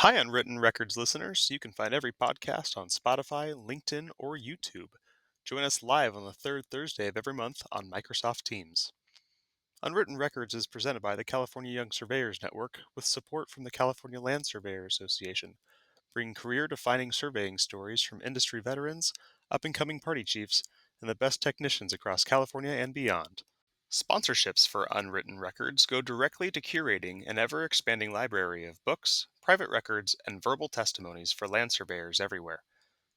Hi, Unwritten Records listeners. You can find every podcast on Spotify, LinkedIn, or YouTube. Join us live on the third Thursday of every month on Microsoft Teams. Unwritten Records is presented by the California Young Surveyors Network with support from the California Land Surveyor Association, bringing career-defining surveying stories from industry veterans, up-and-coming party chiefs, and the best technicians across California and beyond. Sponsorships for Unwritten Records go directly to curating an ever-expanding library of books, private records, and verbal testimonies for land surveyors everywhere.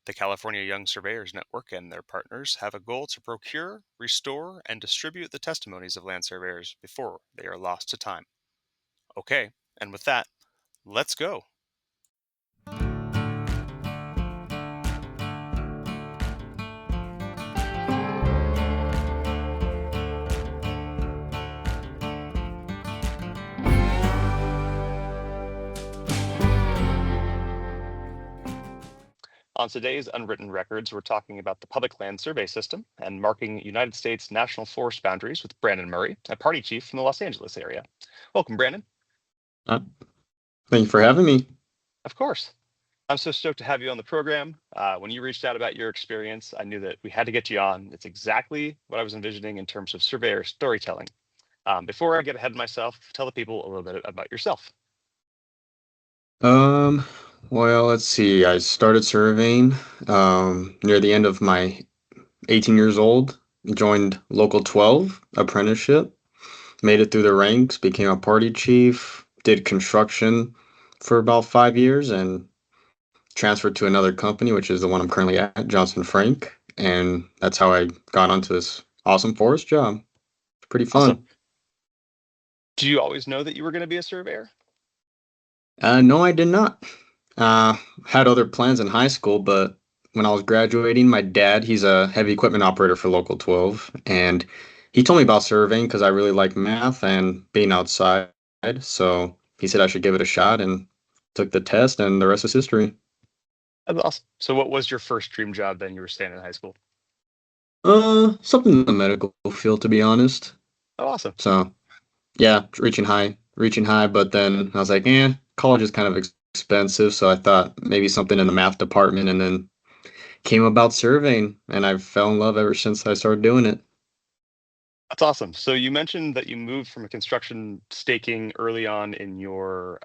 The California Young Surveyors Network and their partners have a goal to procure, restore, and distribute the testimonies of land surveyors before they are lost to time. Okay, and with that, let's go! On today's Unwritten Records, we're talking about the Public Land Survey System and marking United States National Forest boundaries with Brandon Murray, a party chief from the Los Angeles area. Welcome, Brandon. Thank you for having me. Of course. I'm so stoked to have you on the program. When you reached out about your experience, I knew that we had to get you on. It's exactly what I was envisioning in terms of surveyor storytelling. Before I get ahead of myself, tell the people a little bit about yourself. Well, let's see. I started surveying near the end of my 18 years old, joined Local 12 apprenticeship, made it through the ranks, became a party chief, did construction for about 5 years, and transferred to another company, which is the one I'm currently at, Johnson Frank. And that's how I got onto this awesome forest job. It's pretty fun. Awesome. Did you always know that you were going to be a surveyor? No, I did not. Had other plans in high school, but when I was graduating, my dad, he's a heavy equipment operator for Local 12, and he told me about surveying because I really like math and being outside. So he said I should give it a shot and took the test, and the rest is history. That's awesome. So what was your first dream job then you were staying in high school? Something in the medical field, to be honest. Oh, awesome. So yeah, reaching high, but then I was like, college is kind of expensive, so I thought maybe something in the math department, and then came about surveying, and I've fell in love ever since I started doing it. That's awesome. So you mentioned that you moved from a construction staking early on in your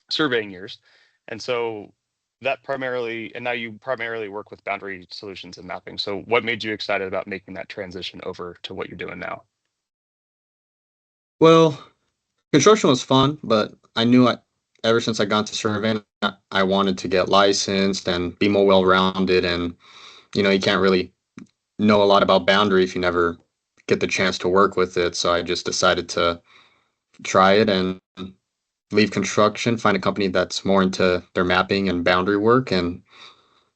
surveying years. And so that primarily, and now you primarily work with boundary solutions and mapping. So what made you excited about making that transition over to what you're doing now? Well, construction was fun, but I knew ever since I got to surveying, I wanted to get licensed and be more well-rounded. And you can't really know a lot about boundary if you never get the chance to work with it. So I just decided to try it and leave construction, find a company that's more into their mapping and boundary work, and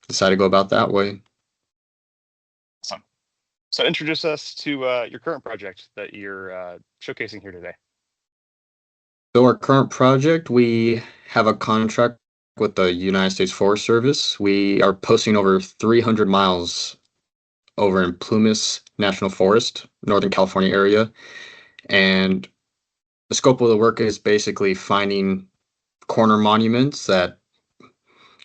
decide to go about that way. Awesome. So introduce us to your current project that you're showcasing here today. So our current project, we have a contract with the United States Forest Service. We are posting over 300 miles over in Plumas National Forest, Northern California area. And the scope of the work is basically finding corner monuments that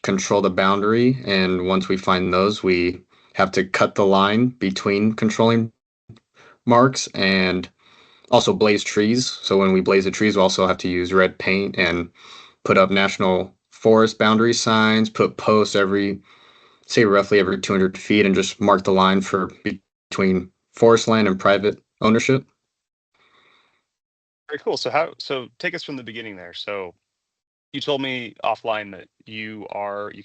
control the boundary. And once we find those, we have to cut the line between controlling marks and also blaze trees. So when we blaze the trees, we also have to use red paint and put up national forest boundary signs, put posts roughly every 200 feet, and just mark the line for between forest land and private ownership. Very cool. So take us from the beginning there. So you told me offline that you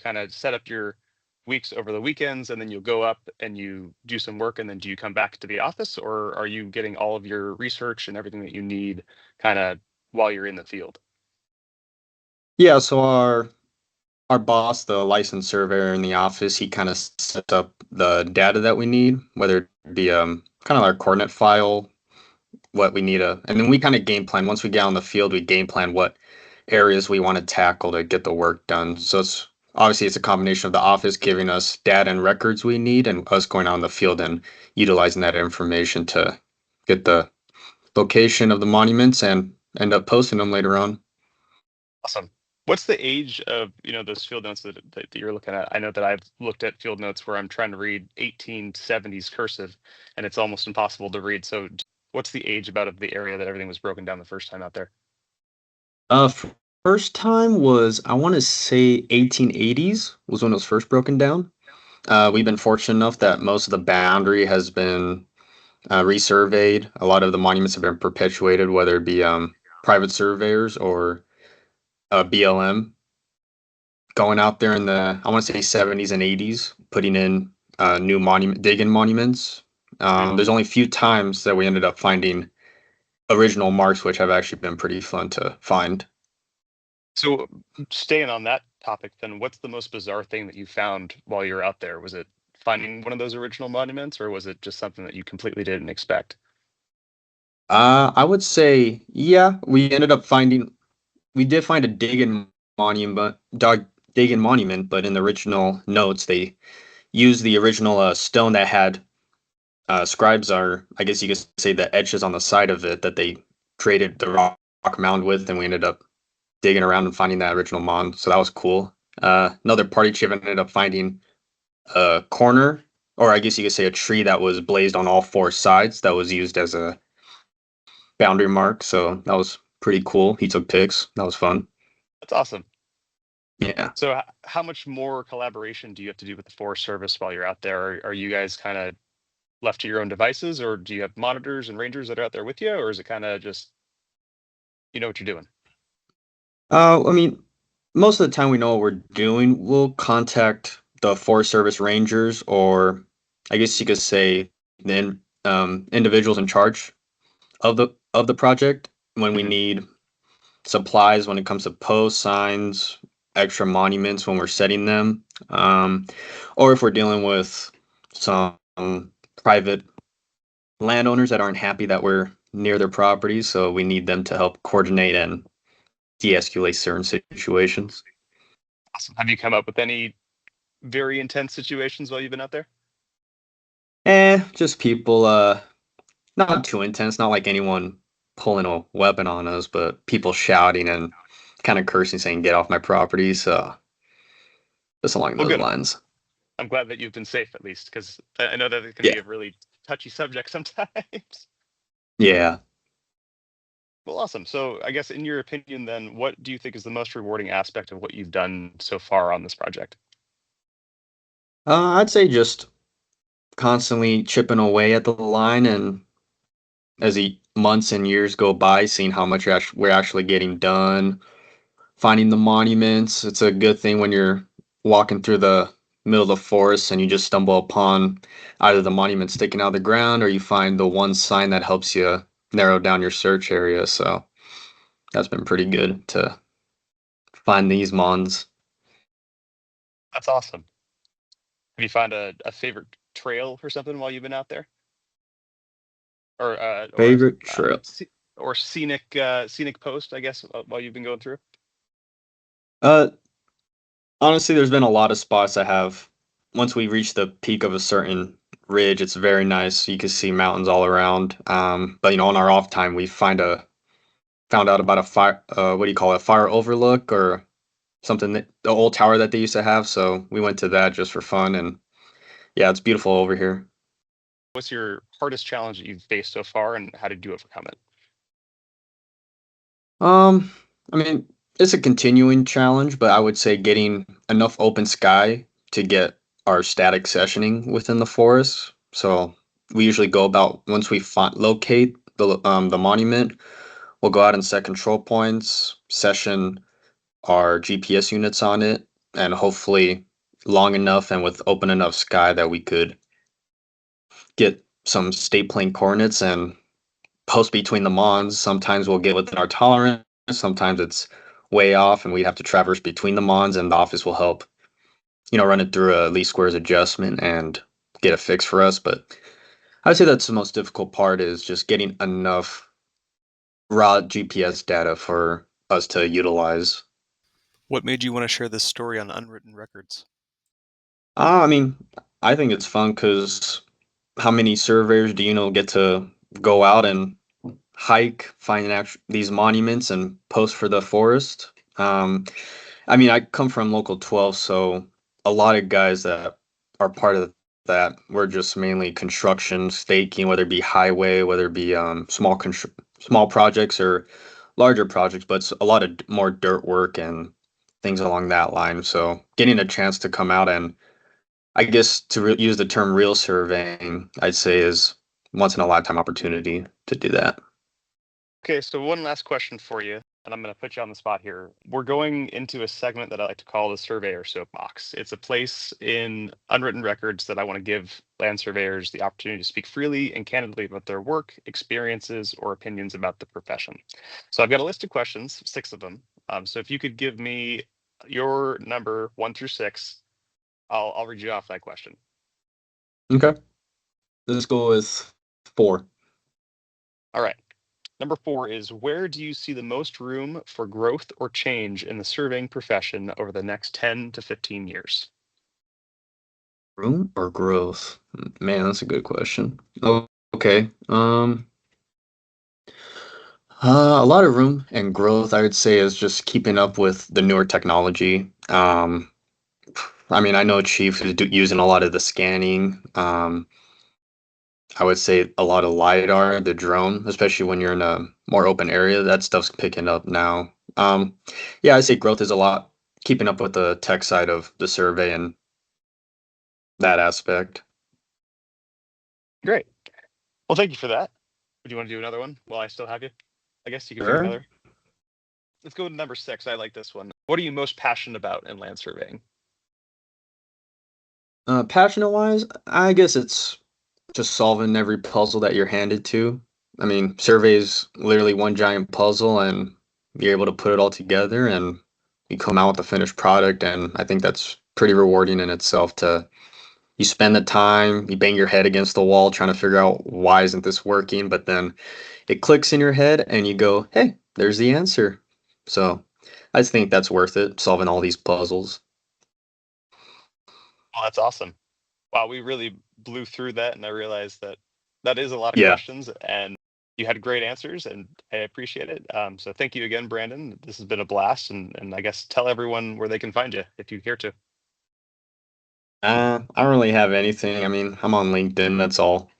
kind of set up your weeks over the weekends, and then you'll go up and you do some work, and then do you come back to the office, or are you getting all of your research and everything that you need kind of while you're in the field? Yeah, so our boss, the licensed surveyor in the office, he kind of sets up the data that we need, whether it be kind of our coordinate file, what we need and then we kind of game plan. Once we get on the field, we game plan what areas we want to tackle to get the work done. So it's a combination of the office giving us data and records we need, and us going out in the field and utilizing that information to get the location of the monuments and end up posting them later on. Awesome. What's the age of, those field notes that you're looking at? I know that I've looked at field notes where I'm trying to read 1870s cursive, and it's almost impossible to read. So, what's the age about of the area that everything was broken down the first time out there? First time was, I want to say, 1880s was when it was first broken down. We've been fortunate enough that most of the boundary has been resurveyed. A lot of the monuments have been perpetuated, whether it be private surveyors or BLM going out there in the, I want to say, 70s and 80s, putting in new monument digging monuments. Mhm. There's only a few times that we ended up finding original marks, which have actually been pretty fun to find. So, staying on that topic, then, what's the most bizarre thing that you found while you're out there? Was it finding one of those original monuments, or was it just something that you completely didn't expect? I would say, yeah, we did find a digging monument, but in the original notes, they used the original stone that had scribes are, I guess you could say, the edges on the side of it that they created the rock mound with, and we ended up digging around and finding that original mound. So that was cool. Another party chief ended up finding a corner, or I guess you could say a tree that was blazed on all four sides that was used as a boundary mark. So that was pretty cool. He took pics. That was fun. That's awesome. Yeah. So, how much more collaboration do you have to do with the Forest Service while you're out there? Are you guys kind of left to your own devices, or do you have monitors and rangers that are out there with you, or is it kind of just you know what you're doing? I mean, most of the time we know what we're doing. We'll contact the Forest Service rangers, or I guess you could say individuals in charge of the project when we Mhm. need supplies when it comes to posts, signs, extra monuments when we're setting them, or if we're dealing with some private landowners that aren't happy that we're near their properties, so we need them to help coordinate and de-escalate certain situations. Awesome. Have you come up with any very intense situations while you've been out there? Just people, not too intense, not like anyone pulling a weapon on us, but people shouting and kind of cursing, saying, "Get off my property." So just along Well, those good. lines. I'm glad that you've been safe at least, because I know that it can be Yeah. a really touchy subject sometimes. Yeah. Well, awesome. So, I guess in your opinion, then, what do you think is the most rewarding aspect of what you've done so far on this project? I'd say just constantly chipping away at the line, and as the months and years go by, seeing how much we're actually getting done, finding the monuments. It's a good thing when you're walking through the middle of the forest and you just stumble upon either the monument sticking out of the ground or you find the one sign that helps you narrow down your search area. So that's been pretty good to find these mons. That's awesome. Have you found a favorite trail or something while you've been out there, or Favorite trail. or scenic post, I guess, while you've been going through? Uh, Honestly, there's been a lot of spots I have. Once we reach the peak of a certain ridge, it's very nice. You can see mountains all around. But on our off time, we found out about a fire. What do you call it? Fire overlook or something that the old tower that they used to have. So we went to that just for fun, and yeah, it's beautiful over here. What's your hardest challenge that you've faced so far, and how did you overcome it? Um, I mean, it's a continuing challenge, but I would say getting enough open sky to get our static sessioning within the forest. So we usually go about once we locate the monument, we'll go out and set control points, session our GPS units on it, and hopefully long enough and with open enough sky that we could get some state plane coordinates and post between the mons. Sometimes we'll get within our tolerance. Sometimes it's way off, and we have to traverse between the mons, and the office will help, run it through a least squares adjustment and get a fix for us. But I'd say that's the most difficult part is just getting enough raw GPS data for us to utilize. What made you want to share this story on Unwritten Records? I mean, I think it's fun because how many surveyors do you know get to go out and hike, find these monuments, and post for the forest? Um, I mean, I come from local 12, so a lot of guys that are part of that, we're just mainly construction, staking, whether it be highway, whether it be small projects or larger projects, but it's a lot of more dirt work and things along that line. So getting a chance to come out and I guess to use the term real surveying, I'd say is once in a lifetime opportunity to do that. Okay, so one last question for you, and I'm going to put you on the spot here. We're going into a segment that I like to call the Surveyor Soapbox. It's a place in unwritten records that I want to give land surveyors the opportunity to speak freely and candidly about their work, experiences, or opinions about the profession. So I've got a list of questions, 6 of them. So if you could give me your number 1 through 6, I'll read you off that question. Okay. Let's go with 4. All right. Number 4 is, where do you see the most room for growth or change in the surveying profession over the next 10 to 15 years? Room or growth? Man, that's a good question. Oh, okay. A lot of room and growth, I would say, is just keeping up with the newer technology. I mean, I know Chief is using a lot of the scanning. I would say a lot of LiDAR, the drone, especially when you're in a more open area, that stuff's picking up now. Yeah, I say growth is a lot keeping up with the tech side of the survey and that aspect. Great. Well, thank you for that. Do you want to do another one while I still have you? I guess you can pick Sure. another. Let's go to number 6. I like this one. What are you most passionate about in land surveying? Passionate wise, I guess it's just solving every puzzle that you're handed to. I mean, survey is literally one giant puzzle, and you're able to put it all together, and you come out with a finished product. And I think that's pretty rewarding in itself. To you spend the time, you bang your head against the wall trying to figure out why isn't this working, but then it clicks in your head, and you go, "Hey, there's the answer." So I just think that's worth it, solving all these puzzles. Well, that's awesome. Wow, we really blew through that, and I realized that that is a lot of Yeah. questions, and you had great answers, and I appreciate it. So thank you again, Brandon. This has been a blast, and I guess tell everyone where they can find you if you care to. I don't really have anything. I mean, I'm on LinkedIn, that's all.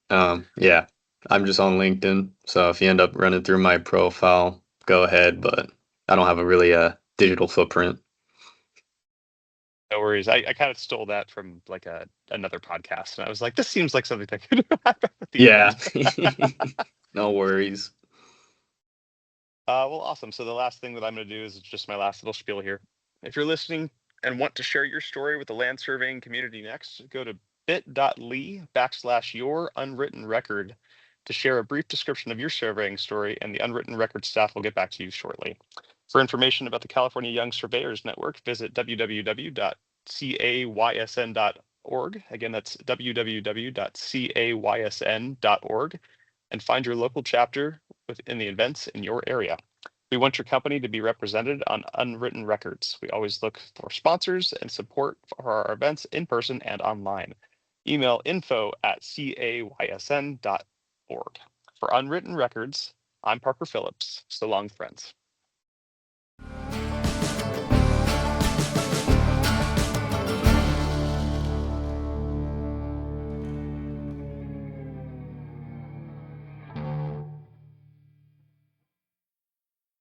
Yeah, I'm just on LinkedIn. So if you end up running through my profile, go ahead, but I don't have a really digital footprint. No worries. I kind of stole that from like another podcast, and I was like, this seems like something that could happen at the Yeah. end. No worries. Well, awesome. So the last thing that I'm going to do is just my last little spiel here. If you're listening and want to share your story with the land surveying community next, go to bit.ly/your unwritten record to share a brief description of your surveying story, and the unwritten record staff will get back to you shortly. For information about the California Young Surveyors Network, visit www.caysn.org. Again, that's www.caysn.org, and find your local chapter within the events in your area. We want your company to be represented on unwritten records. We always look for sponsors and support for our events in person and online. Email info@caysn.org. For Unwritten Records, I'm Parker Phillips. So long, friends.